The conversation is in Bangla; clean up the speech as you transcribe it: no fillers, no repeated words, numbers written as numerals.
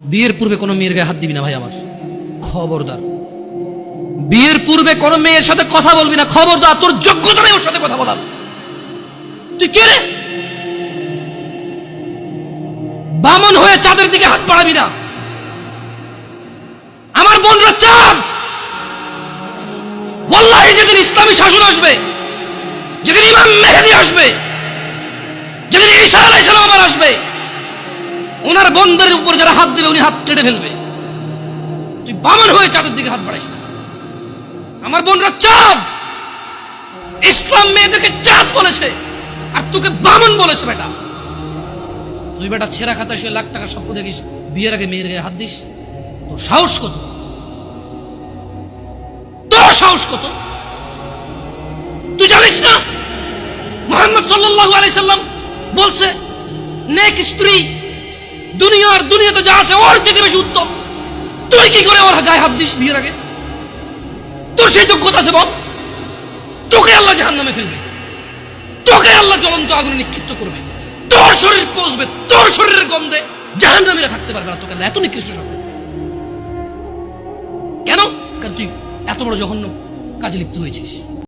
বিয়ের পূর্বে কোনো মেয়ের গায়ে হাত দিবি না ভাই আমার, খবরদার। বিয়ের পূর্বে কোনো মেয়ের সাথে কথা বলবি না, খবরদার। তোর যোগ্যতা নেই ওর সাথে কথা বলার। তুই কে রে? বামন হয়ে চাঁদের দিকে হাত বাড়াবি না। আমার বোনরা চাঁদ। ওয়াল্লাহি যেদিন ইসলামী শাসন আসবে, যেদিন ইমাম মেহেদী আসবে, যেদিন ঈসা আলাইহিস সালাম আবার আসবে, ওনার বন্ধের উপর যারা হাত দেবে উনি হাত কেটে ফেলবে। তুই বামন হয়ে চাঁদের দিকে হাত বাড়াইস না। আমার বোনরা চাঁদ। ইসলাম মেয়েদেরকে চাঁদ বলেছে আর তোকে বামন বলেছে। বেটা তুই বেটা ছেঁড়া খাতা শুয়ে লাখ টাকার স্বপ্ন দেখিস, বিয়ের আগে মেয়ের গায়ে হাত দিস? তোর সাহস কত? তোর সাহস কত? তুই জানিস না মুহাম্মদ সাল্লাল্লাহু আলাইহি সাল্লাম বলছে নেক স্ত্রী দুনিয়াতে যা আছে ওর থেকে বেশি উত্তম। তুই কি করে ওর গায়ে হাত দিস বিয়ের আগে? তোর সেই যোগ্যতা আছে বল? তোকে আল্লাহ জাহান্নামে ফেলবে, তোকে আল্লাহ জ্বলন্ত আগুনে নিক্ষিপ্ত করবে, তোর শরীর পচবে, তোর শরীরের গন্ধে জাহান্নামীরা থাকতে পারবে না। তোকে এত নিকৃষ্ট শাস্তি দেবে কেন? কারণ তুই এত বড় জঘন্য কাজে লিপ্ত হয়েছিস।